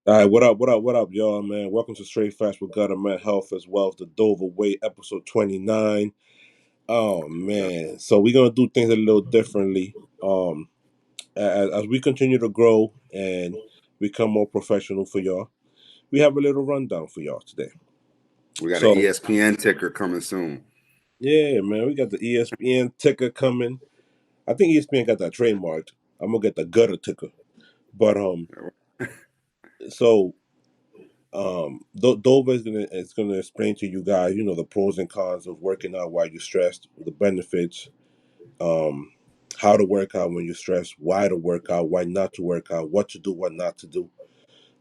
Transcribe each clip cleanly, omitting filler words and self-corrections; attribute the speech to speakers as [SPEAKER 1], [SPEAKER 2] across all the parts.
[SPEAKER 1] All right, what up, what up, what up, y'all, man? Welcome to Straight Facts with Government Health as well as the Dover Way, episode 29. Oh,
[SPEAKER 2] Yeah,
[SPEAKER 1] man. So we're going to do things a little differently. As we continue to grow and become more professional for y'all, we have a little rundown for y'all today.
[SPEAKER 2] we got an
[SPEAKER 1] So,
[SPEAKER 2] ESPN ticker coming soon.
[SPEAKER 1] yeah, man, we got the ESPN ticker coming. I think ESPN got that trademarked. I'm going to get the gutter ticker. But, so Dover is gonna explain to you guys, the pros and cons of working out while you're stressed, the benefits, um, how to work out when you're stressed, why to work out, why not to work out, what to do, what not to do.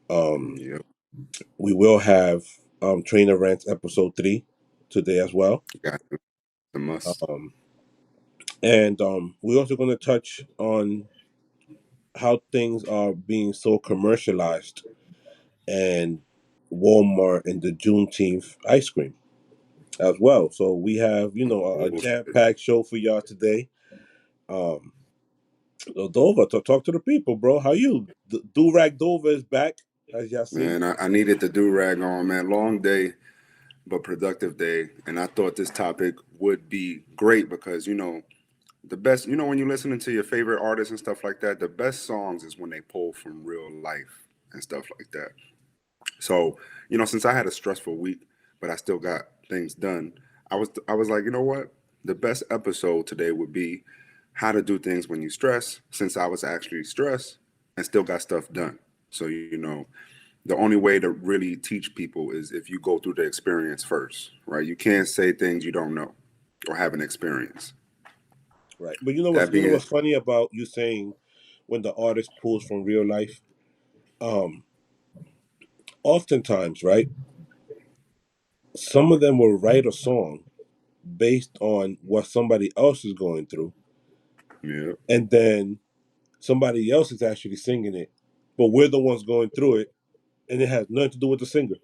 [SPEAKER 1] Um,
[SPEAKER 2] Yep,
[SPEAKER 1] we will have Trainer Rants episode 3 today as well,
[SPEAKER 2] got the must.
[SPEAKER 1] um, and we're also gonna touch on how things are being so commercialized and Walmart and the Juneteenth ice cream as well. So we have, a jam
[SPEAKER 2] Bullshit.
[SPEAKER 1] packed show for y'all today. Um, so Dover, talk to the people, bro. How you? Do Rag Dover is back, as y'all see.
[SPEAKER 2] Man, I needed the do rag on, man. Long day, but productive day. And I thought this topic would be great because, the best, when you're listening to your favorite artists and stuff like that, the best songs is when they pull from real life and stuff like that. So, since I had a stressful week, but I still got things done, I was like, you know what? The best episode today would be how to do things when you stress, since I was actually stressed and still got stuff done. So, the only way to really teach people is if you go through the experience first, right? You can't say things you don't know or haven't experienced.
[SPEAKER 1] Right. But you know what's
[SPEAKER 2] That
[SPEAKER 1] you know
[SPEAKER 2] being,
[SPEAKER 1] what's funny about you saying when the artist pulls from real life? Um, Oftentimes, right, some of them will write a song based on what somebody else is going through,
[SPEAKER 2] yeah,
[SPEAKER 1] and then somebody else is actually singing it, but we're the ones going through it, and it has nothing to do with the singer,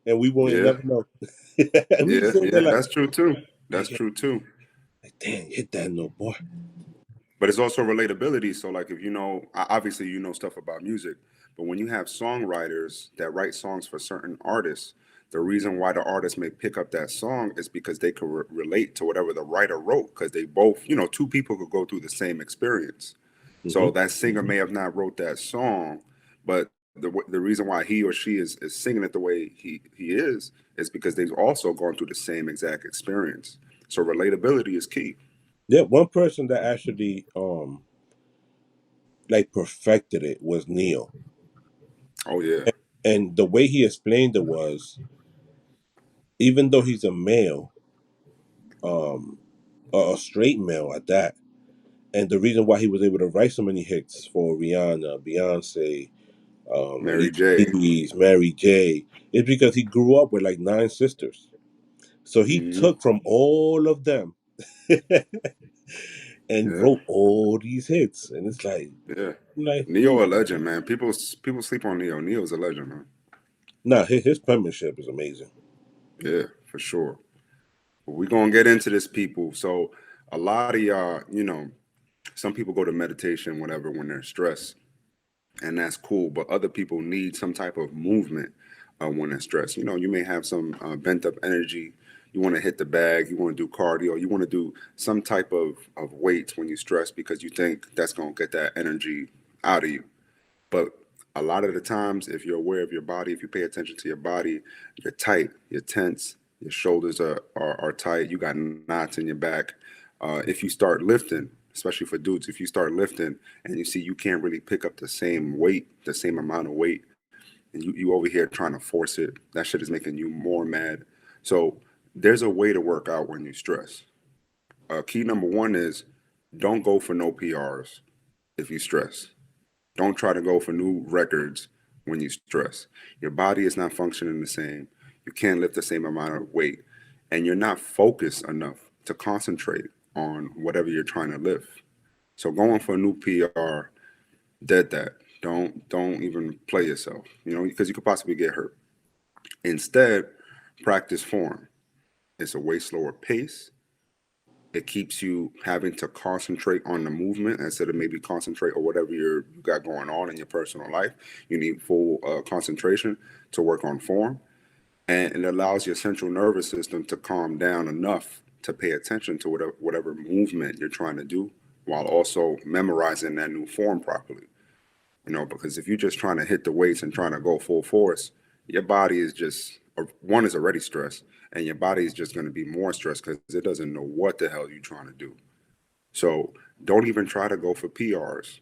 [SPEAKER 1] and we won't
[SPEAKER 2] yeah,
[SPEAKER 1] never know. We just
[SPEAKER 2] yeah,
[SPEAKER 1] sitting
[SPEAKER 2] yeah.
[SPEAKER 1] there
[SPEAKER 2] That's true too.
[SPEAKER 1] like,
[SPEAKER 2] That's true too.
[SPEAKER 1] like, dang, hit that note, boy.
[SPEAKER 2] But it's also relatability. So, like, if obviously you know stuff about music, but when you have songwriters that write songs for certain artists, the reason why the artist may pick up that song is because they could relate to whatever the writer wrote, because they both, two people could go through the same experience. So
[SPEAKER 1] Hmm.
[SPEAKER 2] that singer may have not wrote that song, but the reason why he or she is singing it the way he is because they've also gone through the same exact experience. So relatability is key.
[SPEAKER 1] Yeah, one person that actually like perfected it was Neil,
[SPEAKER 2] Oh yeah,
[SPEAKER 1] and the way he explained it was, even though he's a male, um, a straight male at that, and the reason why he was able to write so many hits for Rihanna, Beyonce,
[SPEAKER 2] Mary
[SPEAKER 1] Alicia
[SPEAKER 2] J.
[SPEAKER 1] Keys, Mary J, is because he grew up with like 9 sisters. So he
[SPEAKER 2] Hmm.
[SPEAKER 1] took from all of them and
[SPEAKER 2] Yeah,
[SPEAKER 1] wrote all these hits, and it's
[SPEAKER 2] yeah.
[SPEAKER 1] like,
[SPEAKER 2] Neo a legend, man. People sleep on Neo. Neo's a legend, man.
[SPEAKER 1] nah, his penmanship is amazing.
[SPEAKER 2] Yeah, for sure. But we're gonna get into this, people. So a lot of y'all, some people go to meditation, whatever, when they're stressed, and that's cool. But other people need some type of movement when they're stressed. You may have some bent up energy. You want to hit the bag. You want to do cardio. You want to do some type of weights when you stress because you think that's gonna get that energy out of you. But a lot of the times, if you're aware of your body, if you pay attention to your body, you're tight, you're tense, your shoulders are tight, you got knots in your back. If you start lifting, especially for dudes, if you start lifting and you see you can't really pick up the same weight, the same amount of weight, and you over here trying to force it, that shit is making you more mad. So there's a way to work out when you stress. Key number one is don't go for no PRs if you stress. Don't try to go for new records when you stress. Your body is not functioning the same. You can't lift the same amount of weight. And you're not focused enough to concentrate on whatever you're trying to lift. So going for a new PR, dead that. Don't even play yourself, because you could possibly get hurt. Instead, practice form. It's a way slower pace. It keeps you having to concentrate on the movement instead of maybe concentrate or whatever you got going on in your personal life. You need full concentration to work on form, and it allows your central nervous system to calm down enough to pay attention to whatever movement you're trying to do, while also memorizing that new form properly. Because if you're just trying to hit the weights and trying to go full force, your body is just one is already stressed, and your body is just going to be more stressed because it doesn't know what the hell you're trying to do. So don't even try to go for PRs.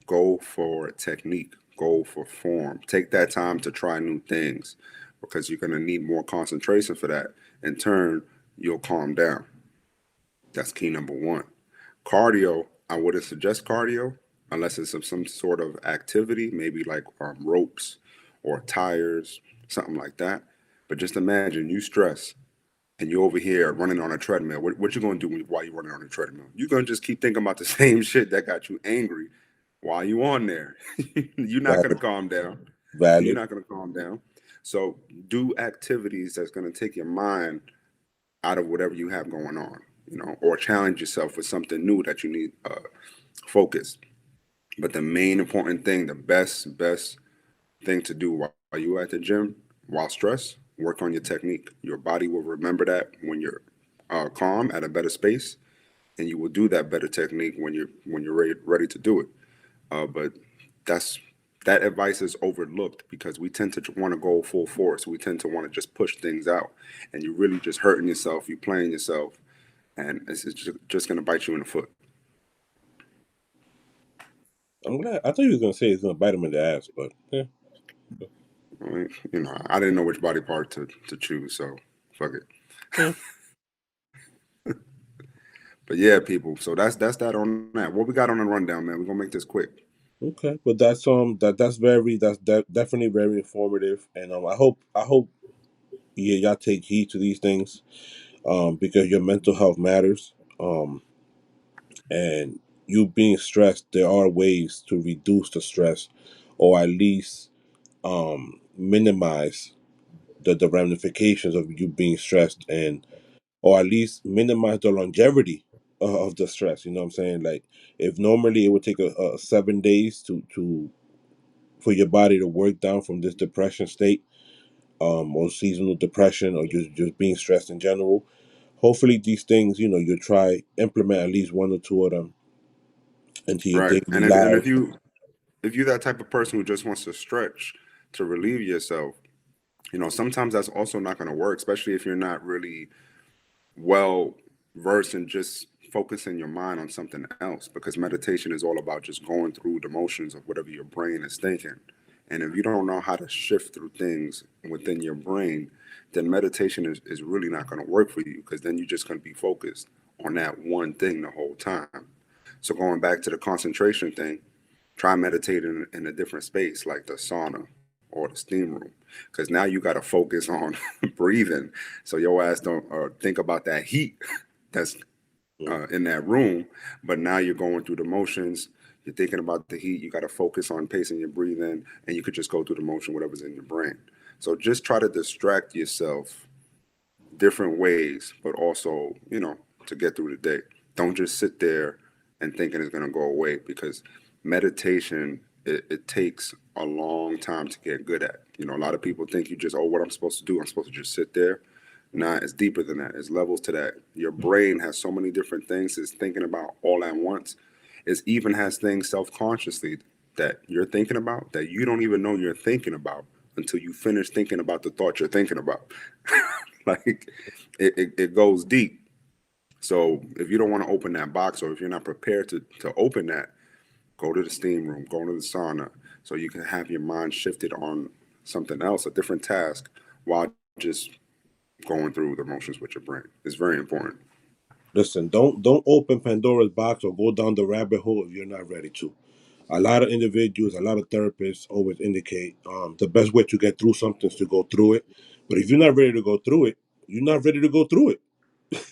[SPEAKER 2] Go for technique. Go for form. Take that time to try new things because you're going to need more concentration for that. In turn, you'll calm down. That's key number one. Cardio, I wouldn't suggest cardio unless it's of some sort of activity, maybe like ropes or tires, something like that. But just imagine you stress and you're over here running on a treadmill. What you gonna do while you're running on a treadmill? You're gonna just keep thinking about the same shit that got you angry while you on there. You're not gonna
[SPEAKER 1] Valid.
[SPEAKER 2] calm down. You're
[SPEAKER 1] Valid.
[SPEAKER 2] not gonna calm down. So do activities that's gonna take your mind out of whatever you have going on, or challenge yourself with something new that you need focus. But the main important thing, the best thing to do while you're at the gym, while stressed, work on your technique. Your body will remember that when you're calm at a better space, and you will do that better technique when you're ready to do it. But that's that advice is overlooked because we tend to want to go full force. We tend to want to just push things out, and you're really just hurting yourself. You're playing yourself, and it's just going to bite you in the foot.
[SPEAKER 1] I'm glad. I thought you was gonna say it's gonna bite him in the ass, but yeah.
[SPEAKER 2] I mean, I didn't know which body part to choose, so fuck it.
[SPEAKER 1] Hmm.
[SPEAKER 2] But yeah, people. So that's that on that. What we got on the rundown, man? We're gonna make this quick.
[SPEAKER 1] Okay, but that's definitely very informative, and I hope y'all take heed to these things, because your mental health matters, and you being stressed. There are ways to reduce the stress, or at least minimize the ramifications of you being stressed, and or at least minimize the longevity of the stress. You know what I'm saying? Like, if normally it would take a 7 days to for your body to work down from this depression state, or seasonal depression, or just being stressed in general. Hopefully, these things, you try implement at least one or two of them into your
[SPEAKER 2] Right.
[SPEAKER 1] daily
[SPEAKER 2] And
[SPEAKER 1] life.
[SPEAKER 2] if you're that type of person who just wants to stretch to relieve yourself, sometimes that's also not going to work, especially if you're not really well versed in just focusing your mind on something else, because meditation is all about just going through the motions of whatever your brain is thinking. And if you don't know how to shift through things within your brain, then meditation is really not going to work for you, because then you're just going to be focused on that one thing the whole time. So going back to the concentration thing, try meditating in a different space like the sauna or the steam room, because now you got to focus on breathing, so your ass don't think about that heat that's in that room. But now you're going through the motions, you're thinking about the heat, you got to focus on pacing your breathing, and you could just go through the motion whatever's in your brain. So just try to distract yourself different ways, but also, to get through the day. Don't just sit there and thinking it's going to go away, because meditation, it takes a long time to get good at. A lot of people think you just, oh, what I'm supposed to do, I'm supposed to just sit there. Nah, it's deeper than that. It's levels to that. Your brain has so many different things it's thinking about all at once. It even has things self consciously that you're thinking about that you don't even know you're thinking about until you finish thinking about the thought you're thinking about. Like, it goes deep. So if you don't want to open that box, or if you're not prepared to open that, go to the steam room, go to the sauna, so you can have your mind shifted on something else, a different task, while just going through the motions with your brain. It's very important.
[SPEAKER 1] Listen, don't open Pandora's box or go down the rabbit hole if you're not ready to. A lot of individuals, a lot of therapists always indicate, the best way to get through something is to go through it. But if you're not ready to go through it, you're not ready to go through it.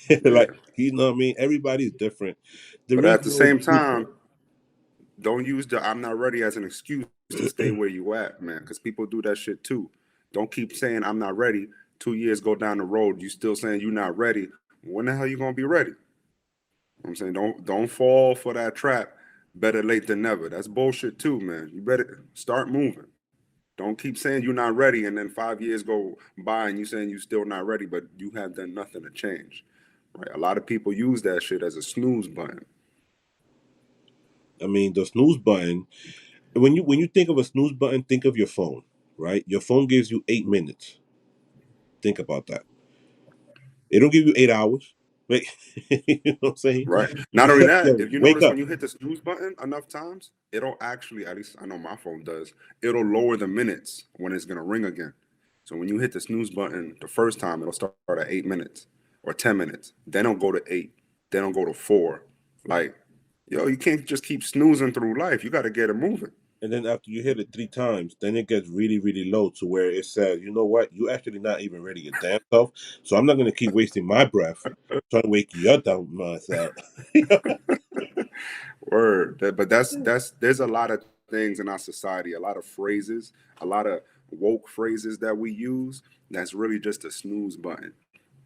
[SPEAKER 2] Yeah.
[SPEAKER 1] Like, you know what I mean? Everybody's different. The
[SPEAKER 2] But at
[SPEAKER 1] reason
[SPEAKER 2] the
[SPEAKER 1] why we
[SPEAKER 2] same
[SPEAKER 1] do
[SPEAKER 2] time, don't use the "I'm not ready" as an excuse to stay where you at, man, because people do that shit too. Don't keep saying "I'm not ready." 2 years go down the road, you still saying you're not ready. When the hell you gonna be ready? I'm saying don't fall for that trap. Better late than never. That's bullshit too, man. You better start moving. Don't keep saying you're not ready, and then 5 years go by and you saying you still not ready, but you have done nothing to change. Right? A lot of people use that shit as a snooze button.
[SPEAKER 1] I mean, the snooze button. When you think of a snooze button, think of your phone, right? Your phone gives you 8 minutes. Think about that. It don't give you 8 hours. Wait, you know what I'm saying?
[SPEAKER 2] Right. Not only that,
[SPEAKER 1] Yo,
[SPEAKER 2] if you
[SPEAKER 1] wake
[SPEAKER 2] notice
[SPEAKER 1] up.
[SPEAKER 2] when you hit the snooze button enough times, it'll actually, at least I know my phone does, it'll lower the minutes when it's gonna ring again. So when you hit the snooze button the first time, it'll start at 8 minutes or 10 minutes. Then it'll go to eight. Then it'll go to four. Like, yo, you can't just keep snoozing through life. You gotta get it moving.
[SPEAKER 1] And then after you hit it 3 times, then it gets really, really low to where it says, you know what, you actually not even ready your damn self. So I'm not gonna keep wasting my breath trying to wake your dumb ass up.
[SPEAKER 2] Word. But that's there's a lot of things in our society, a lot of phrases, a lot of woke phrases that we use that's really just a snooze button.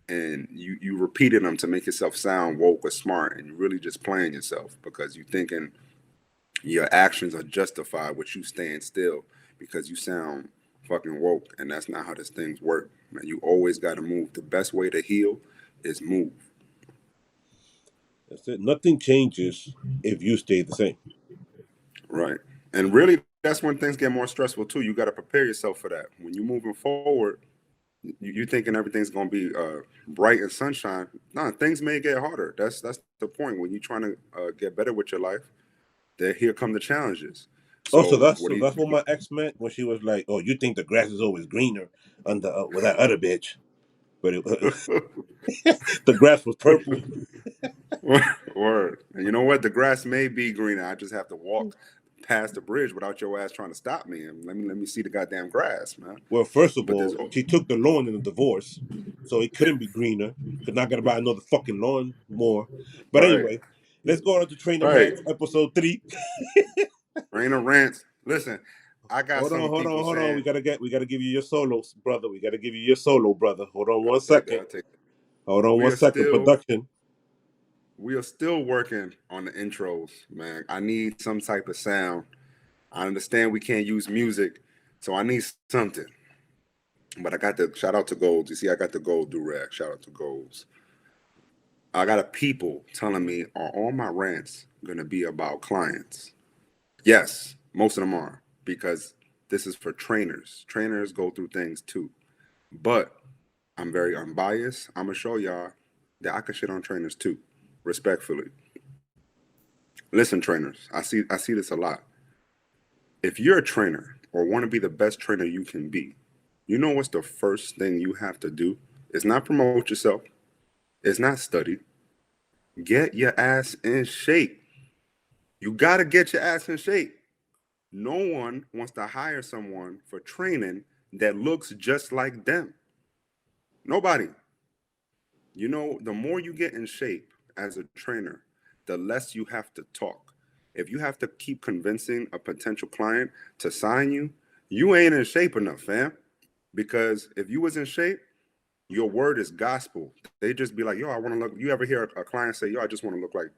[SPEAKER 2] And you repeating them to make yourself sound woke or smart, and you're really just playing yourself because you thinking your actions are justified with you staying still because you sound fucking woke, and that's not how this things work. Man, you always got to move. The best way to heal is move.
[SPEAKER 1] That's it. Nothing changes if you stay the same.
[SPEAKER 2] Right. And really, that's when things get more stressful too. You got to prepare yourself for that. When you're moving forward, you thinking everything's gonna be bright and sunshine. No, things may get harder. That's the point. When you're trying to get better with your life, there here come the challenges.
[SPEAKER 1] Also,
[SPEAKER 2] So what do
[SPEAKER 1] that's what
[SPEAKER 2] you?
[SPEAKER 1] my ex meant when she was like, "Oh, you think the grass is always greener under with that other bitch?" But the grass was purple.
[SPEAKER 2] Word. And you know what? The grass may be greener. I just have to walk past the bridge without your ass trying to stop me and let me see the goddamn grass, man.
[SPEAKER 1] Well, first of
[SPEAKER 2] But
[SPEAKER 1] all,
[SPEAKER 2] there's
[SPEAKER 1] she took the loan in the divorce, so it couldn't be greener. Cause not gonna buy another fucking lawn more. But
[SPEAKER 2] right,
[SPEAKER 1] anyway, let's go on to Train the
[SPEAKER 2] right.
[SPEAKER 1] Rants, episode 3.
[SPEAKER 2] Rain or rants. Listen, I got
[SPEAKER 1] Hold on,
[SPEAKER 2] some
[SPEAKER 1] hold on,
[SPEAKER 2] people
[SPEAKER 1] hold on.
[SPEAKER 2] saying,
[SPEAKER 1] We gotta give you your solo, brother. We gotta give you your solo, brother. Hold on
[SPEAKER 2] I'll
[SPEAKER 1] one
[SPEAKER 2] take that.
[SPEAKER 1] second.
[SPEAKER 2] I'll take that.
[SPEAKER 1] Hold on
[SPEAKER 2] We
[SPEAKER 1] one
[SPEAKER 2] are
[SPEAKER 1] second.
[SPEAKER 2] still
[SPEAKER 1] Production.
[SPEAKER 2] we are still working on the intros, man. I need some type of sound. I understand we can't use music, so I need something. But I got the shout out to Golds. You see, I got the gold do rag. Shout out to Golds. I got a people telling me, are all my rants gonna be about clients? Yes, most of them are because this is for trainers. Trainers go through things too. But I'm very unbiased. I'm gonna show y'all that I can shit on trainers too, respectfully. Listen, trainers, I see this a lot. If you're a trainer or want to be the best trainer you can be, you know what's the first thing you have to do? It's not promote yourself. It's not study. Get your ass in shape. You gotta get your ass in shape. No one wants to hire someone for training that looks just like them. Nobody. You know, the more you get in shape as a trainer, the less you have to talk. If you have to keep convincing a potential client to sign you, you ain't in shape enough, fam. Because if you was in shape, your word is gospel. They just be like, yo, I want to look. You ever hear a client say, yo, I just want to look like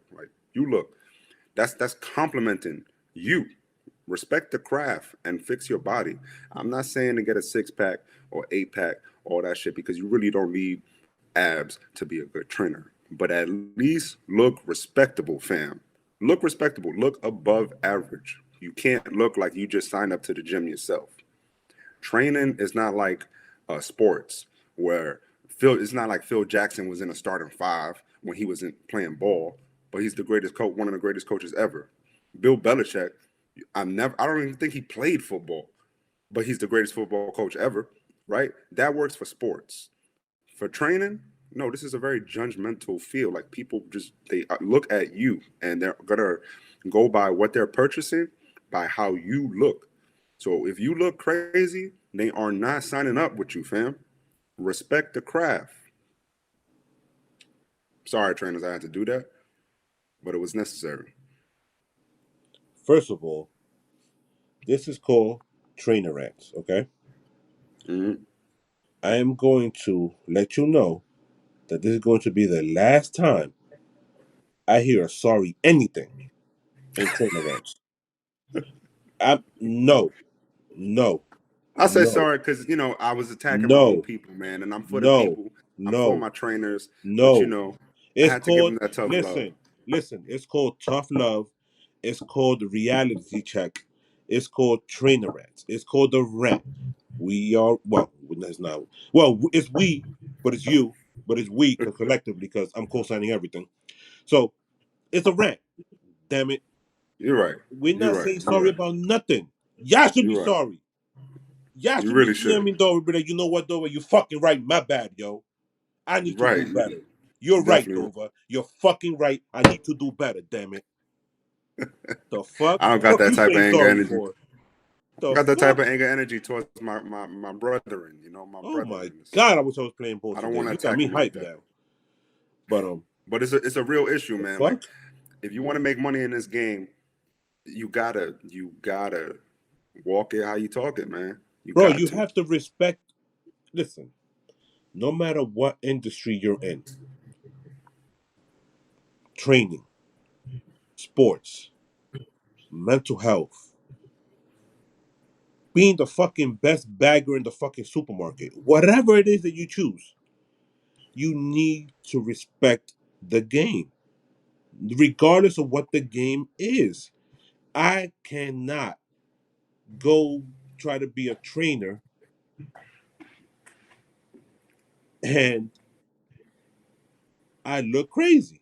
[SPEAKER 2] you look? That's complimenting you. Respect the craft and fix your body. I'm not saying to get a 6 pack or 8 pack, all that shit, because you really don't need abs to be a good trainer. But at least look respectable, fam. Look respectable. Look above average. You can't look like you just signed up to the gym yourself. Training is not like sports where Phil. It's not like Phil Jackson was in a starting five when he wasn't playing ball, but he's the greatest coach, one of the greatest coaches ever. Bill Belichick. I don't even think he played football, but he's the greatest football coach ever. Right? That works for sports. For training, no, this is a very judgmental field. Like people just they look at you and they're gonna go by what they're purchasing by how you look. So if you look crazy, they are not signing up with you, fam. Respect the craft. Sorry, trainers, I had to do that, but it was necessary.
[SPEAKER 1] First of all, this is called Trainer Rants, okay?
[SPEAKER 2] Mm-hmm.
[SPEAKER 1] I am going to let you know that this is going to be the last time I hear a sorry anything in trainer rants. No, no,
[SPEAKER 2] I say
[SPEAKER 1] no,
[SPEAKER 2] sorry because I was attacking my own
[SPEAKER 1] no,
[SPEAKER 2] people, man, and I'm for the
[SPEAKER 1] no,
[SPEAKER 2] people. I'm for
[SPEAKER 1] no,
[SPEAKER 2] my trainers, but
[SPEAKER 1] no.
[SPEAKER 2] I
[SPEAKER 1] It's
[SPEAKER 2] had to give
[SPEAKER 1] called,
[SPEAKER 2] them that tough love.
[SPEAKER 1] listen, listen, it's called tough love. It's called reality check. It's called trainer rants. It's called the rant. We are, well, that's not, well, it's we, but it's you, but it's we collectively because I'm co signing everything. So it's a rant. Damn it.
[SPEAKER 2] You're right.
[SPEAKER 1] We're
[SPEAKER 2] You're
[SPEAKER 1] not
[SPEAKER 2] right.
[SPEAKER 1] saying
[SPEAKER 2] You're
[SPEAKER 1] sorry
[SPEAKER 2] right.
[SPEAKER 1] about nothing. Y'all should be
[SPEAKER 2] You're right.
[SPEAKER 1] sorry. Y'all
[SPEAKER 2] You
[SPEAKER 1] should be
[SPEAKER 2] really should.
[SPEAKER 1] DMing Dover, but you know what, Dover? You fucking right. My bad, yo. I need
[SPEAKER 2] You're
[SPEAKER 1] to do
[SPEAKER 2] right.
[SPEAKER 1] better.
[SPEAKER 2] You
[SPEAKER 1] You're right,
[SPEAKER 2] definitely.
[SPEAKER 1] Dover. You're fucking right. I need to do better, damn it. The fuck?
[SPEAKER 2] I don't got
[SPEAKER 1] Fuck
[SPEAKER 2] that
[SPEAKER 1] you
[SPEAKER 2] type of
[SPEAKER 1] saying
[SPEAKER 2] anger
[SPEAKER 1] sorry
[SPEAKER 2] energy.
[SPEAKER 1] for?
[SPEAKER 2] I
[SPEAKER 1] The
[SPEAKER 2] got that type
[SPEAKER 1] fuck?
[SPEAKER 2] of anger energy towards my brethren. My
[SPEAKER 1] Oh my
[SPEAKER 2] brethren.
[SPEAKER 1] god, I wish I was playing ball
[SPEAKER 2] I don't
[SPEAKER 1] today.
[SPEAKER 2] want to
[SPEAKER 1] You got
[SPEAKER 2] attack
[SPEAKER 1] me
[SPEAKER 2] them like
[SPEAKER 1] hyped
[SPEAKER 2] that.
[SPEAKER 1] now. But
[SPEAKER 2] But it's a real issue,
[SPEAKER 1] the
[SPEAKER 2] man. Like,
[SPEAKER 1] fuck?
[SPEAKER 2] if you want to make money in this game, you gotta walk it how you talk it, man. You
[SPEAKER 1] Bro,
[SPEAKER 2] got
[SPEAKER 1] you
[SPEAKER 2] to.
[SPEAKER 1] have to respect, listen, no matter what industry you're in, training, sports, mental health, being the fucking best bagger in the fucking supermarket, whatever it is that you choose, you need to respect the game, regardless of what the game is. I cannot go try to be a trainer and I look crazy.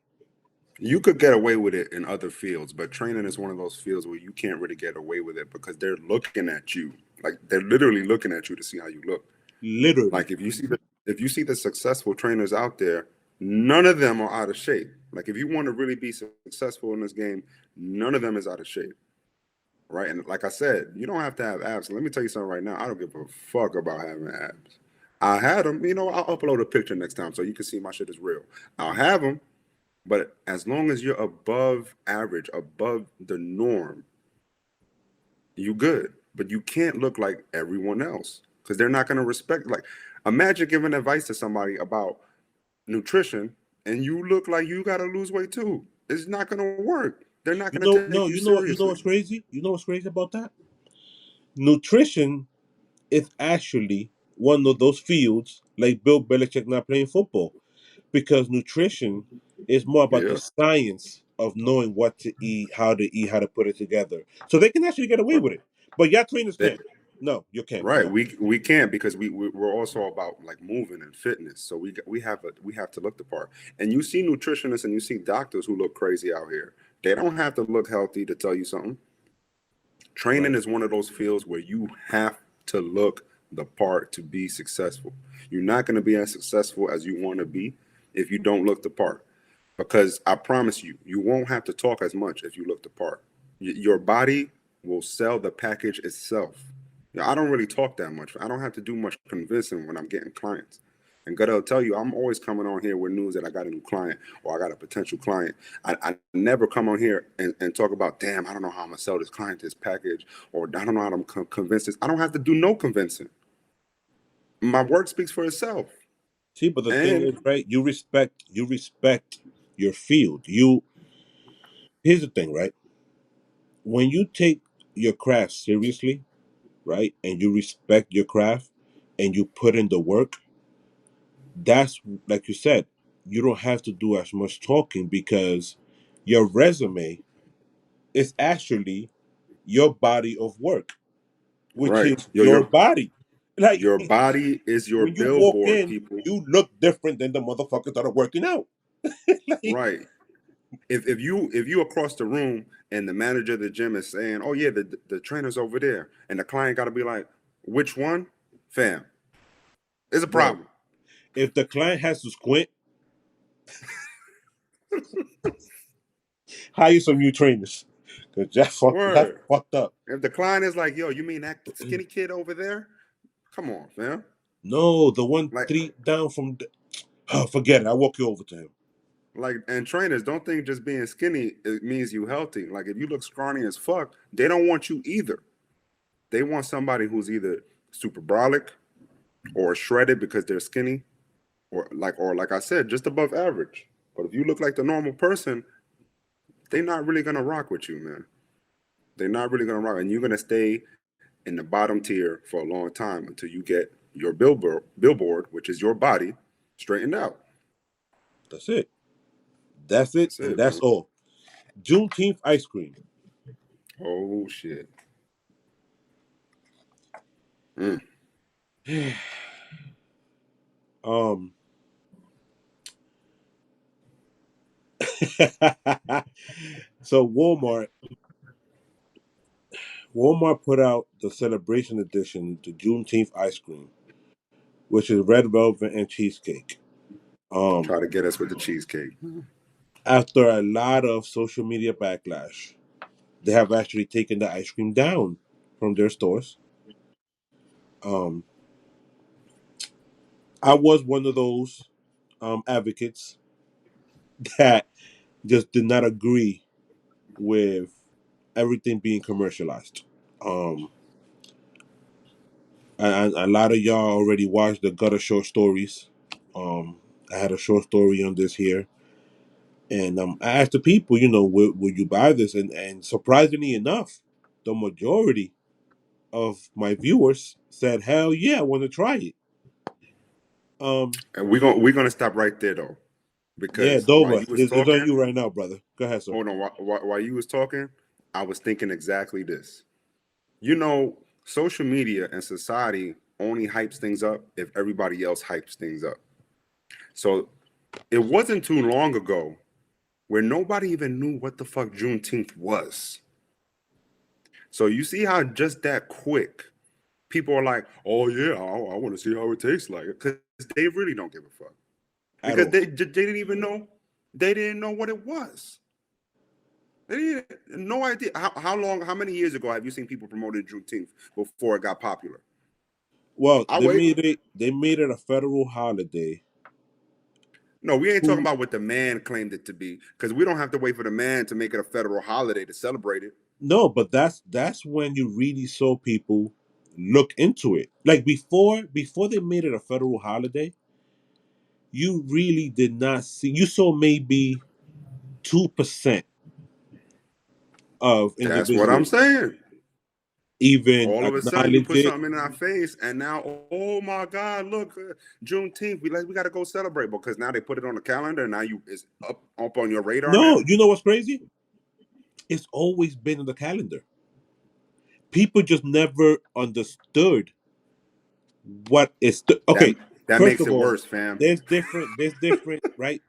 [SPEAKER 2] You could get away with it in other fields, but training is one of those fields where you can't really get away with it because they're looking at you. Like, they're literally looking at you to see how you look.
[SPEAKER 1] Literally.
[SPEAKER 2] Like, if you see the successful trainers out there, none of them are out of shape. Like, if you want to really be successful in this game, none of them is out of shape. Right. And like I said, you don't have to have abs. Let me tell you something right now. I don't give a fuck about having abs. I had them. I'll upload a picture next time so you can see my shit is real. I'll have them, but as long as you're above average, above the norm, you good. But you can't look like everyone else because they're not going to respect. Like, imagine giving advice to somebody about nutrition and you look like you got to lose weight too. It's not going to work. They're not
[SPEAKER 1] You
[SPEAKER 2] going to
[SPEAKER 1] know,
[SPEAKER 2] take
[SPEAKER 1] no,
[SPEAKER 2] you
[SPEAKER 1] you know
[SPEAKER 2] seriously.
[SPEAKER 1] what's crazy? You know what's crazy about that? Nutrition is actually one of those fields like Bill Belichick not playing football because nutrition is more about the
[SPEAKER 2] Yeah.
[SPEAKER 1] science of knowing what to eat, how to put it together. So they can actually get away with it. But y'all trainers
[SPEAKER 2] They,
[SPEAKER 1] can't. No, you can't.
[SPEAKER 2] Right,
[SPEAKER 1] No.
[SPEAKER 2] we can't because we're also about like moving and fitness. So we have to look the part. And you see nutritionists and you see doctors who look crazy out here. They don't have to look healthy to tell you something. Training
[SPEAKER 1] Right.
[SPEAKER 2] is one of those fields where you have to look the part to be successful. You're not going to be as successful as you want to be if you don't look the part. Because I promise you, you won't have to talk as much if you look the part. Your body will sell the package itself. I don't really talk that much. I don't have to do much convincing when I'm getting clients. And Gotta tell you, I'm always coming on here with news that I got a new client or I got a potential client. I never come on here and talk about, damn, I don't know how I'm gonna sell this client this package, or I don't know how I'm convince this. I don't have to do no convincing. My work speaks for itself.
[SPEAKER 1] See, but the thing is,
[SPEAKER 2] And
[SPEAKER 1] right? You respect your field. You Here's the thing, right? When you take your craft seriously, right, and you respect your craft and you put in the work, that's like you said, you don't have to do as much talking because your resume is actually your body of work, which
[SPEAKER 2] right,
[SPEAKER 1] is your body. Like
[SPEAKER 2] your body is your
[SPEAKER 1] when you walk
[SPEAKER 2] billboard,
[SPEAKER 1] in,
[SPEAKER 2] people.
[SPEAKER 1] you look different than the motherfuckers that are working out. Like,
[SPEAKER 2] Right. If you across the room and the manager of the gym is saying, "Oh yeah, the trainer's over there," and the client got to be like, "Which one, fam?" It's a
[SPEAKER 1] bro,
[SPEAKER 2] problem.
[SPEAKER 1] if the client has to squint, hire some new trainers. Cause that's
[SPEAKER 2] Word.
[SPEAKER 1] fucked up.
[SPEAKER 2] If the client is like, "Yo, you mean that skinny kid over there?" Come on, fam.
[SPEAKER 1] No, the one
[SPEAKER 2] Like,
[SPEAKER 1] three down from oh, forget it. I'll walk you over to him.
[SPEAKER 2] and trainers don't think just being skinny it means you healthy. Like, if you look scrawny as fuck, they don't want you either. They want somebody who's either super brolic or shredded because they're skinny, or like I said, just above average. But if you look like the normal person, they're not really gonna rock with you, man. They're not really gonna rock, and you're gonna stay in the bottom tier for a long time until you get your billboard, which is your body, straightened out.
[SPEAKER 1] That's it. That's it,
[SPEAKER 2] That's
[SPEAKER 1] and
[SPEAKER 2] it,
[SPEAKER 1] that's
[SPEAKER 2] man.
[SPEAKER 1] all. Juneteenth ice cream.
[SPEAKER 2] Oh shit. Mm.
[SPEAKER 1] um, so Walmart put out the celebration edition to Juneteenth ice cream, which is red velvet and cheesecake. Um,
[SPEAKER 2] Try to get us with the cheesecake.
[SPEAKER 1] After a lot of social media backlash, they have actually taken the ice cream down from their stores. Um, I was one of those advocates that just did not agree with everything being commercialized. Um, and a lot of y'all already watched the gutter short stories. Um, I had a short story on this here, and I asked the people, will you buy this? And surprisingly enough, the majority of my viewers said, "Hell yeah, I want to try it." Um,
[SPEAKER 2] And we're gonna stop right there though,
[SPEAKER 1] yeah,
[SPEAKER 2] because while
[SPEAKER 1] Dover,
[SPEAKER 2] you was
[SPEAKER 1] it's on
[SPEAKER 2] talking,
[SPEAKER 1] you right now, brother. Go ahead, sir.
[SPEAKER 2] hold on, while you was talking, I was thinking exactly this. You know, social media and society only hypes things up if everybody else hypes things up. So it wasn't too long ago where nobody even knew what the fuck Juneteenth was. So you see how just that quick people are like, oh yeah, I want to see how it tastes like, because they really don't give a fuck, because
[SPEAKER 1] At all.
[SPEAKER 2] they didn't even know, they didn't know what it was. They didn't no idea how long, how many years ago have you seen people promoting Juneteenth before it got popular?
[SPEAKER 1] Well,
[SPEAKER 2] I wait.
[SPEAKER 1] they made it a federal holiday.
[SPEAKER 2] No, we ain't talking
[SPEAKER 1] Who
[SPEAKER 2] about what the man claimed it to be, because we don't have to wait for the man to make it a federal holiday to celebrate it.
[SPEAKER 1] No, but that's when you really saw people look into it. Like before they made it a federal holiday, you really did not see. You saw maybe 2% of
[SPEAKER 2] That's what I'm
[SPEAKER 1] individuals
[SPEAKER 2] saying.
[SPEAKER 1] even
[SPEAKER 2] All of a sudden, you
[SPEAKER 1] acknowledge
[SPEAKER 2] put
[SPEAKER 1] it.
[SPEAKER 2] something in our face, and now, oh my God, look, Juneteenth. We got to go celebrate, because now they put it on the calendar, and now you it's up on your radar
[SPEAKER 1] No,
[SPEAKER 2] now.
[SPEAKER 1] you know what's crazy? It's always been in the calendar. People just never understood what is.
[SPEAKER 2] That
[SPEAKER 1] Okay,
[SPEAKER 2] that
[SPEAKER 1] first
[SPEAKER 2] makes
[SPEAKER 1] of
[SPEAKER 2] it
[SPEAKER 1] all,
[SPEAKER 2] worse, fam.
[SPEAKER 1] there's different, right?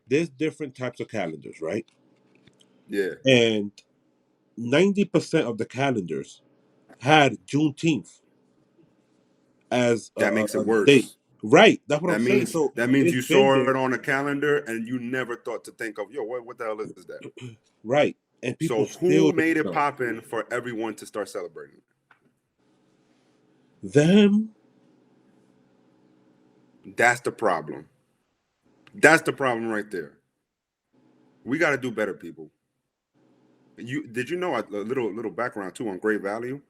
[SPEAKER 1] There's different types of calendars, right?
[SPEAKER 2] Yeah,
[SPEAKER 1] And 90% of the calendars had Juneteenth as
[SPEAKER 2] that makes it
[SPEAKER 1] a date.
[SPEAKER 2] worse.
[SPEAKER 1] Right. That's what I'm
[SPEAKER 2] That
[SPEAKER 1] saying.
[SPEAKER 2] means
[SPEAKER 1] So
[SPEAKER 2] that means
[SPEAKER 1] it's
[SPEAKER 2] you
[SPEAKER 1] been
[SPEAKER 2] saw it
[SPEAKER 1] there.
[SPEAKER 2] on a calendar, and you never thought to think of, yo, what the hell is that?
[SPEAKER 1] Right. And people
[SPEAKER 2] So
[SPEAKER 1] still
[SPEAKER 2] who
[SPEAKER 1] don't
[SPEAKER 2] made it
[SPEAKER 1] know.
[SPEAKER 2] poppin' for everyone to start celebrating?
[SPEAKER 1] Them,
[SPEAKER 2] That's the problem. That's the problem right there. We got to do better, people. You did you know a little background too on Great Value?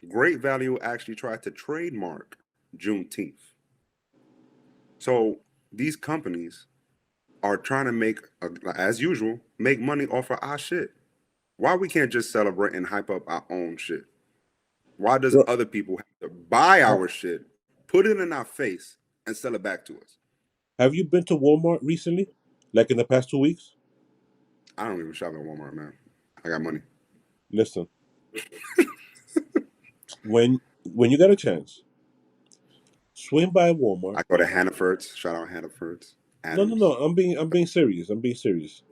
[SPEAKER 2] Great Value actually tried to trademark Juneteenth. So these companies are trying to make, as usual, make money off of our shit. Why we can't just celebrate and hype up our own shit? Why does
[SPEAKER 1] bro,
[SPEAKER 2] other people have to buy
[SPEAKER 1] uh,
[SPEAKER 2] our shit, put it in our face, and sell it back to us?
[SPEAKER 1] have you been to Walmart recently? Like in the past 2 weeks?
[SPEAKER 2] I don't even shop at Walmart, man. I got money.
[SPEAKER 1] Listen, when you get a chance, swing by Walmart.
[SPEAKER 2] I go to Hannaford's. Shout out Hannaford's.
[SPEAKER 1] No, no, no.
[SPEAKER 2] Adams.
[SPEAKER 1] I'm being serious. I'm being serious.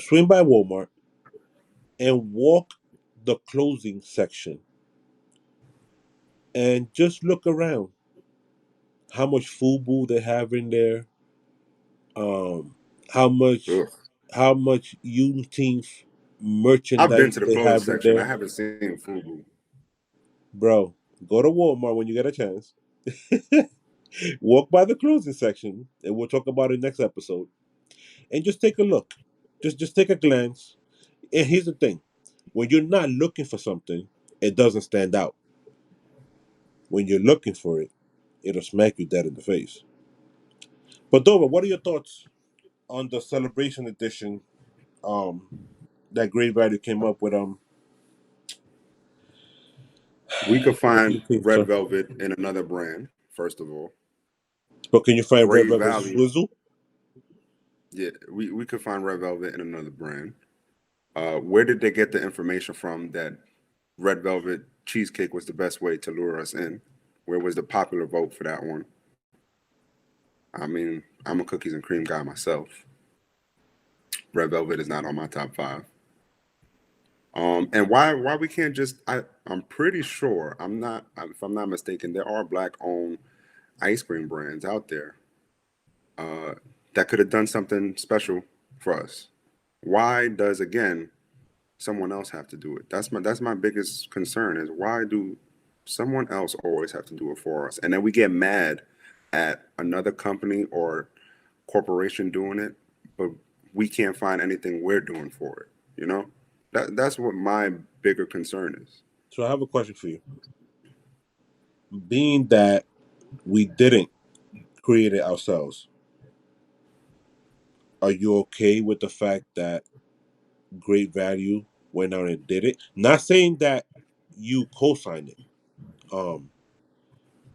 [SPEAKER 1] Swing by Walmart and walk the clothing section and just look around. How much FUBU they have in there? Um, how much
[SPEAKER 2] Ugh.
[SPEAKER 1] how much Juneteenth
[SPEAKER 2] I've been
[SPEAKER 1] merchandise
[SPEAKER 2] to the
[SPEAKER 1] they
[SPEAKER 2] clothing
[SPEAKER 1] have in
[SPEAKER 2] section. I
[SPEAKER 1] there,
[SPEAKER 2] haven't seen Fubu.
[SPEAKER 1] bro? Go to Walmart when you get a chance. Walk by the clothing section, and we'll talk about it next episode. And just take a look. Just take a glance. And here's the thing: when you're not looking for something, it doesn't stand out. When you're looking for it, it'll smack you dead in the face. But Dora, what are your thoughts on the celebration edition um that Great Value came up with
[SPEAKER 2] We could
[SPEAKER 1] what do you
[SPEAKER 2] find
[SPEAKER 1] think,
[SPEAKER 2] Red
[SPEAKER 1] sir?
[SPEAKER 2] Velvet in another brand, first of all.
[SPEAKER 1] But can you find Red
[SPEAKER 2] Great
[SPEAKER 1] Velvet
[SPEAKER 2] Value,
[SPEAKER 1] Swizzle?
[SPEAKER 2] yeah, we could find Red Velvet in another brand. Where did they get the information from that red velvet cheesecake was the best way to lure us in? Where was the popular vote for that one? I mean, I'm a cookies and cream guy myself. Red velvet is not on my top five. And why we can't just? I'm pretty sure if I'm not mistaken, there are black owned ice cream brands out there that could have done something special for us. Why does again someone else have to do it? That's my biggest concern is why do someone else always have to do it for us? And then we get mad at another company or corporation doing it, but we can't find anything we're doing for it, you know? That's what my bigger concern is.
[SPEAKER 1] So I have a question for you. Being that we didn't create it ourselves, are you okay with the fact that Great Value went out and did it? Not saying that you co-signed it. Um,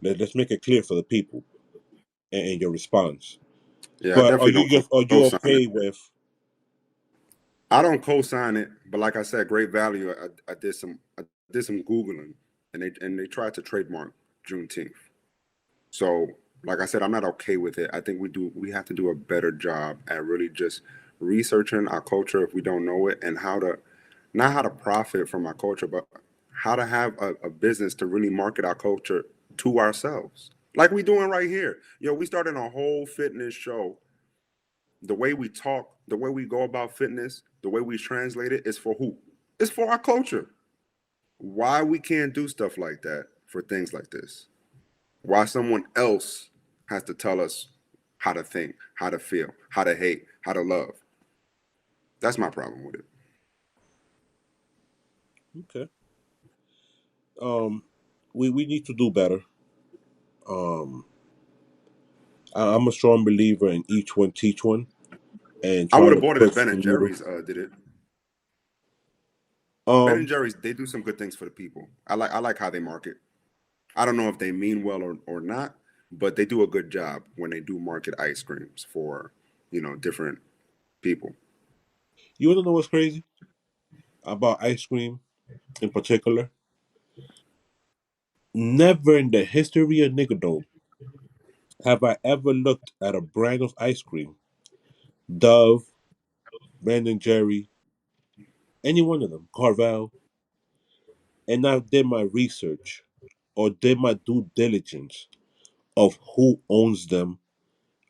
[SPEAKER 1] let's make it clear for the people and your response.
[SPEAKER 2] Yeah, I
[SPEAKER 1] But
[SPEAKER 2] definitely don't
[SPEAKER 1] are you
[SPEAKER 2] co-sign it.
[SPEAKER 1] okay with?
[SPEAKER 2] I don't co-sign it, but like I said, great value. I did some googling, and they tried to trademark Juneteenth. So, like I said, I'm not okay with it. I think we have to do a better job at really just researching our culture if we don't know it, and how to not how to profit from our culture, but how to have a business to really market our culture to ourselves, like we doing right here. We started a whole fitness show. The way we talk, the way we go about fitness, the way we translate it is for who? It's for our culture. Why we can't do stuff like that for things like this? Why someone else has to tell us how to think, how to feel, how to hate, how to love? That's my problem with it.
[SPEAKER 1] Okay. Um, we need to do better. Um, I'm a strong believer in each one teach one and
[SPEAKER 2] I would
[SPEAKER 1] trying
[SPEAKER 2] have
[SPEAKER 1] to
[SPEAKER 2] bought it if
[SPEAKER 1] push
[SPEAKER 2] Ben and
[SPEAKER 1] through.
[SPEAKER 2] Jerry's did it. Ben and
[SPEAKER 1] Um,
[SPEAKER 2] Jerry's, they do some good things for the people. I like how they market. I don't know if they mean well or not, but they do a good job when they do market ice creams for different people.
[SPEAKER 1] you wanna know what's crazy about ice cream in particular? Never in the history of Nickadome have I ever looked at a brand of ice cream, Dove, Ben and Jerry, any one of them, Carvel, and I did my research or did my due diligence of who owns them.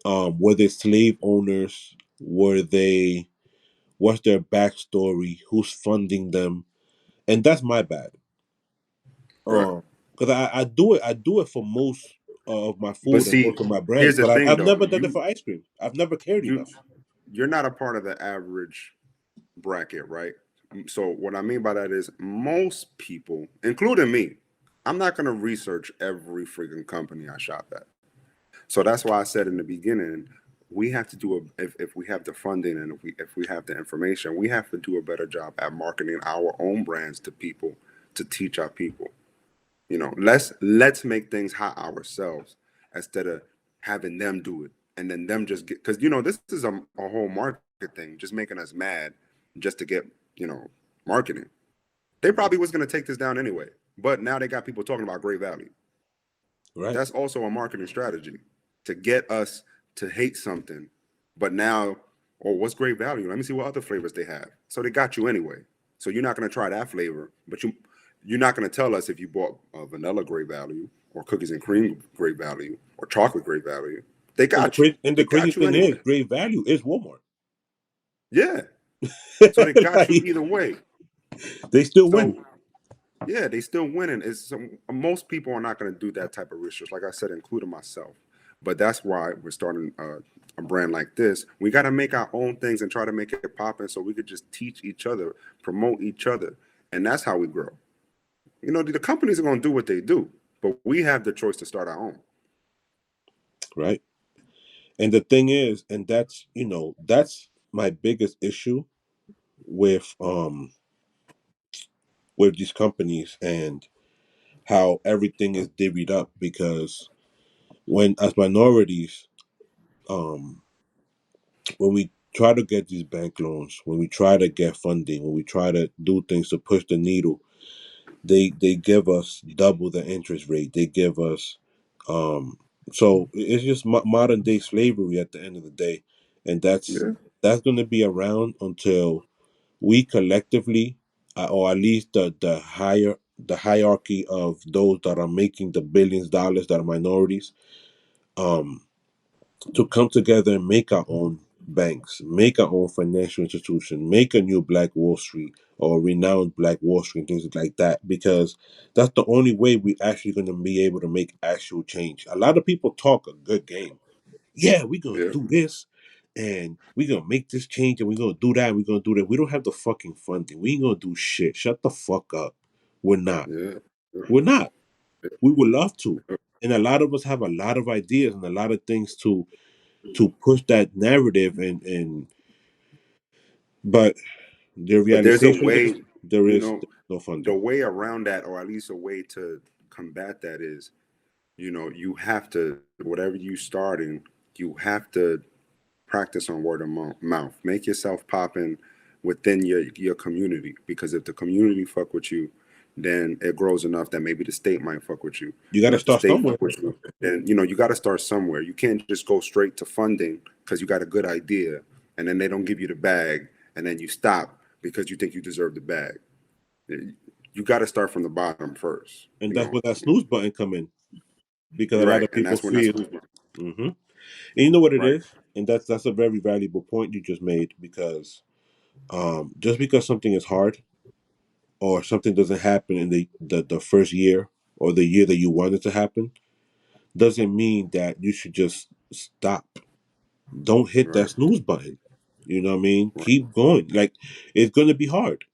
[SPEAKER 1] Were they slave owners? Were they? What's their backstory? Who's funding them? And that's my bad.
[SPEAKER 2] Right.
[SPEAKER 1] Because I do it for most of my
[SPEAKER 2] But
[SPEAKER 1] food and
[SPEAKER 2] see,
[SPEAKER 1] most of my brands,
[SPEAKER 2] here's the
[SPEAKER 1] but
[SPEAKER 2] thing
[SPEAKER 1] I've
[SPEAKER 2] though.
[SPEAKER 1] never done it for ice cream. I've never cared
[SPEAKER 2] You
[SPEAKER 1] enough.
[SPEAKER 2] you're not a part of the average bracket, right? So what I mean by that is most people, including me, I'm not going to research every freaking company I shop at. So that's why I said in the beginning, we have to do if we have the funding and if we have the information, we have to do a better job at marketing our own brands to people to teach our people. Let's make things hot ourselves instead of having them do it and then them just get because this is a whole market thing, just making us mad just to get you know marketing. They probably was going to take this down anyway, but now they got people talking about great value.
[SPEAKER 1] Right.
[SPEAKER 2] That's also a marketing strategy to get us to hate something. But now, oh, what's great value? Let me see what other flavors they have. So they got you anyway. So you're not going to try that flavor, but you're not going to tell us if you bought vanilla great value or cookies and cream great value or chocolate great value. They
[SPEAKER 1] And the
[SPEAKER 2] got you.
[SPEAKER 1] crazy and the
[SPEAKER 2] They
[SPEAKER 1] crazy
[SPEAKER 2] got you
[SPEAKER 1] thing is,
[SPEAKER 2] anyway.
[SPEAKER 1] great value is Walmart.
[SPEAKER 2] Yeah. So they got you
[SPEAKER 1] Like,
[SPEAKER 2] either way.
[SPEAKER 1] they still win.
[SPEAKER 2] So yeah, they still winning. Most people are not going to do that type of research, like I said, including myself. But that's why we're starting a brand like this. We got to make our own things and try to make it poppin' so we could just teach each other, promote each other, and that's how we grow. The companies are going to do what they do, but we have the choice to start our own.
[SPEAKER 1] Right. And the thing is, and that's my biggest issue. with um with these companies and how everything is divvied up because when as minorities, um when we try to get these bank loans, when we try to get funding, when we try to do things to push the needle, they give us double the interest rate. They give us um so it's just modern day slavery at the end of the day, and
[SPEAKER 2] Yeah,
[SPEAKER 1] that's going to be around until we collectively, or at least the hierarchy of those that are making the billions of dollars that are minorities, um to come together and make our own banks, make our own financial institution, make a new Black Wall Street or renowned Black Wall Street, things like that, because that's the only way we actually going to be able to make actual change. A lot of people talk a good game. Yeah, we're going to
[SPEAKER 2] yeah,
[SPEAKER 1] do this and we're going to make this change and we're going to do that and we're going to do that. We don't have the fucking funding. We ain't going to do shit. Shut the fuck up. We're not.
[SPEAKER 2] yeah,
[SPEAKER 1] We're not. We would love to.
[SPEAKER 2] yeah.
[SPEAKER 1] And a lot of us have a lot of ideas and a lot of things to push that narrative and but the
[SPEAKER 2] But there's a
[SPEAKER 1] realization is
[SPEAKER 2] way, you know,
[SPEAKER 1] there's no
[SPEAKER 2] the
[SPEAKER 1] funding.
[SPEAKER 2] way around that, or at least a way to combat that is, you have to, whatever you starting, you have to practice on word of mouth. Make yourself popping within your community, because if the community fuck with you, then it grows enough that maybe the state might fuck with you.
[SPEAKER 1] You got
[SPEAKER 2] And
[SPEAKER 1] to
[SPEAKER 2] if the
[SPEAKER 1] start
[SPEAKER 2] state
[SPEAKER 1] somewhere.
[SPEAKER 2] fuck with you, then you got to start somewhere. You can't just go straight to funding because you got a good idea, and then they don't give you the bag, and then you stop because you think you deserve the bag. You got to start from the bottom first.
[SPEAKER 1] And that's where that snooze button come in because a lot
[SPEAKER 2] Right,
[SPEAKER 1] of
[SPEAKER 2] and
[SPEAKER 1] people
[SPEAKER 2] that's when that's
[SPEAKER 1] feel. Hmm. And you know what it
[SPEAKER 2] right,
[SPEAKER 1] is, and that's a very valuable point you just made because just because something is hard or something doesn't happen in the first year or the year that you want it to happen doesn't mean that you should just stop. Don't hit
[SPEAKER 2] right,
[SPEAKER 1] that snooze button. You know what I mean?
[SPEAKER 2] right,
[SPEAKER 1] Keep going. Like it's gonna be hard.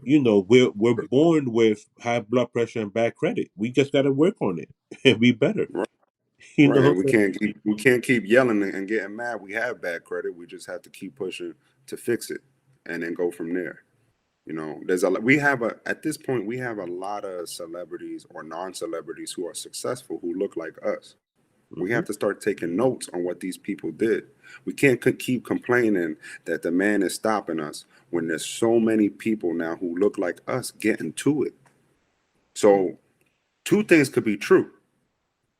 [SPEAKER 1] We're born with high blood pressure and bad credit. We just gotta work on it and be better.
[SPEAKER 2] right.
[SPEAKER 1] You know
[SPEAKER 2] Right,
[SPEAKER 1] what I'm
[SPEAKER 2] and
[SPEAKER 1] saying?
[SPEAKER 2] we can't keep yelling and getting mad. We have bad credit. We just have to keep pushing to fix it, and then go from there. There's we have a at this point we have a lot of celebrities or non-celebrities who are successful who look like us. We have
[SPEAKER 1] Hmm.
[SPEAKER 2] to start taking notes on what these people did. We can't keep complaining that the man is stopping us when there's so many people now who look like us getting to it. So two things could be true.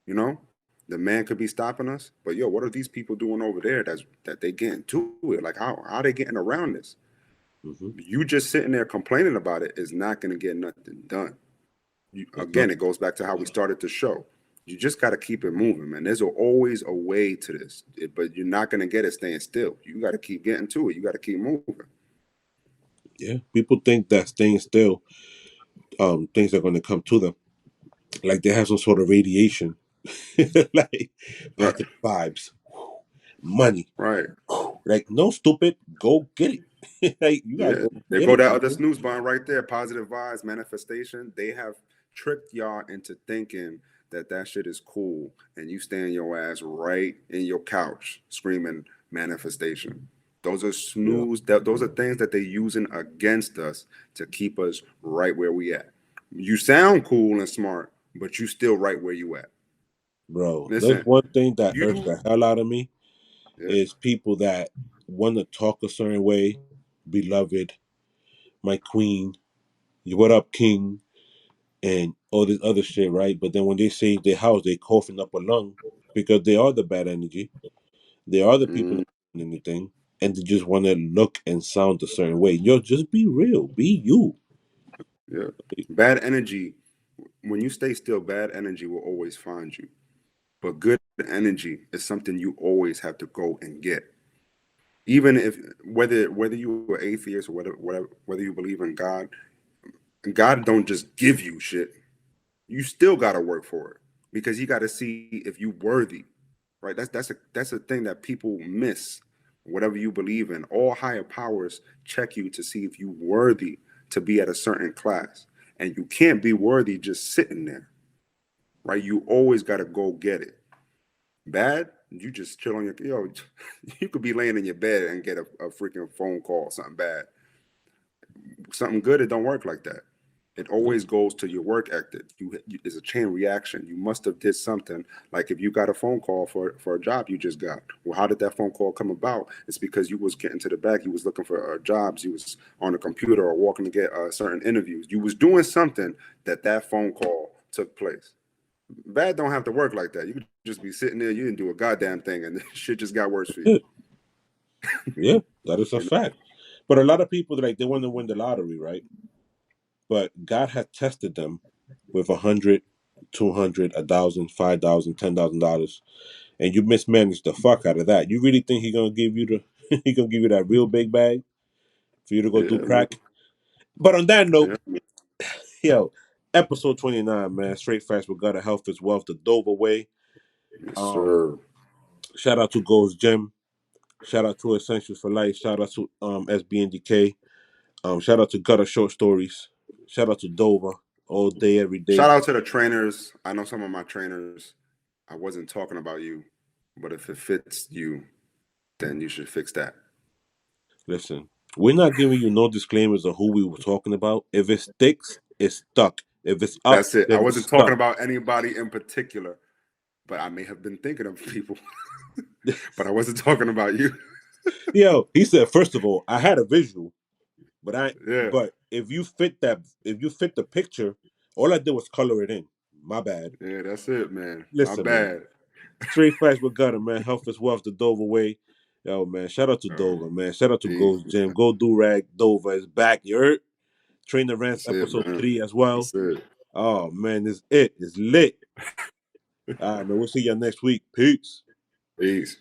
[SPEAKER 2] You know, the man could be stopping us, but yo, what are these people doing over there that they getting to it? Like how are they getting around this?
[SPEAKER 1] Hmm.
[SPEAKER 2] You just sitting there complaining about it is not going to get nothing done.
[SPEAKER 1] It's
[SPEAKER 2] Again,
[SPEAKER 1] not.
[SPEAKER 2] it goes back to how we started the show. You just got to keep it moving, man. There's always a way to this, but you're not going to get it staying still. You got to keep getting to it. You got to keep moving.
[SPEAKER 1] Yeah. People think that staying still, things are gonna come to them. Like they have some sort of radiation. Like
[SPEAKER 2] Right,
[SPEAKER 1] positive vibes, money.
[SPEAKER 2] right.
[SPEAKER 1] Like, no, stupid, go get it. Like you gotta
[SPEAKER 2] Yeah,
[SPEAKER 1] go
[SPEAKER 2] there
[SPEAKER 1] get
[SPEAKER 2] go
[SPEAKER 1] it,
[SPEAKER 2] that other
[SPEAKER 1] people.
[SPEAKER 2] snooze button right there. Positive vibes, manifestation. They have tricked y'all into thinking that that shit is cool, and you stand your ass right in your couch screaming manifestation. Those are
[SPEAKER 1] Yeah,
[SPEAKER 2] snooze. Those are things that they're using against us to keep us right where we at. You sound cool and smart, but you still right where you at.
[SPEAKER 1] bro. There's
[SPEAKER 2] Listen,
[SPEAKER 1] one thing that irks
[SPEAKER 2] you
[SPEAKER 1] the hell out of me
[SPEAKER 2] yeah,
[SPEAKER 1] is people that want to talk a certain way, beloved, my queen, what up, king, and all this other shit, right? But then when they say their house, they coughing up a lung because they are the bad energy. They are the people
[SPEAKER 2] mm,
[SPEAKER 1] not doing anything, and they just want to look and sound a certain way. Yo, just be real, be you.
[SPEAKER 2] yeah. Bad energy. When you stay still, bad energy will always find you. But good energy is something you always have to go and get. Even if whether you are atheist or whether you believe in God, God don't just give you shit. You still got to work for it because He got to see if you worthy. Right? That's a thing that people miss. Whatever you believe in, all higher powers check you to see if you worthy to be at a certain class, and you can't be worthy just sitting there. Right? You always got to go get it. Bad, you just chill on your yo. You could be laying in your bed and get a freaking phone call, something bad. something good, it don't work like that. It
[SPEAKER 1] Nope.
[SPEAKER 2] always goes to your work ethic. It's a chain reaction. You must have did something. Like if you got a phone call for a job you just got. Well, how did that phone call come about? It's because you was getting to the back. You was looking for jobs. You was on a computer or walking to get certain interviews. You was doing something that phone call took place. Bad don't have to work like that. You could just be sitting there. You didn't do a goddamn thing, and shit just got worse for you.
[SPEAKER 1] Yeah, yeah, that is a
[SPEAKER 2] You know?
[SPEAKER 1] fact. But a lot of people like they want to win the lottery, right? But God had tested them with 100, 200, 1,000, 5,000, $10,000, and you mismanaged the fuck out of that. You really think he gonna give you the he gonna give you that real big bag for you to go do
[SPEAKER 2] Yeah, man.
[SPEAKER 1] crack? But on that note,
[SPEAKER 2] Yeah,
[SPEAKER 1] yo, episode 29, man, straight facts with gutter health is wealth, the Dover way.
[SPEAKER 2] yes,
[SPEAKER 1] Um,
[SPEAKER 2] sir.
[SPEAKER 1] shout out to Gold's Gym. Shout out to Essentials for Life. Shout out to SBNDK. Shout out to Gutter Short Stories. Shout out to Dover all day, every
[SPEAKER 2] Shout
[SPEAKER 1] day.
[SPEAKER 2] out to the trainers. I know some of my trainers. I wasn't talking about you, but if it fits you, then you should fix that.
[SPEAKER 1] Listen, we're not giving you no disclaimers of who we were talking about. If it sticks, it's stuck. If it's up,
[SPEAKER 2] That's it. I
[SPEAKER 1] then it's
[SPEAKER 2] wasn't talking
[SPEAKER 1] stuck.
[SPEAKER 2] about anybody in particular, but I may have been thinking of people, but I wasn't talking about you.
[SPEAKER 1] Yo, he said, first of all, I had a visual, but
[SPEAKER 2] Yeah,
[SPEAKER 1] but if you fit the picture, all I did was color it in. My bad.
[SPEAKER 2] yeah, that's it, man. My
[SPEAKER 1] Listen, man.
[SPEAKER 2] bad.
[SPEAKER 1] Straight facts with gutter, man. Health is wealth, the Dover way. Yo, man. Shout out to
[SPEAKER 2] Oh,
[SPEAKER 1] Dover, man. Shout out to
[SPEAKER 2] peace.
[SPEAKER 1] Ghost Gym. Go Do Rag Dover is back. You heard? Trainer Rants
[SPEAKER 2] That's it,
[SPEAKER 1] episode
[SPEAKER 2] man.
[SPEAKER 1] 3 as well.
[SPEAKER 2] That's it.
[SPEAKER 1] Oh man, this it. It's lit. All right, man. We'll see you next week. Peace.
[SPEAKER 2] Peace.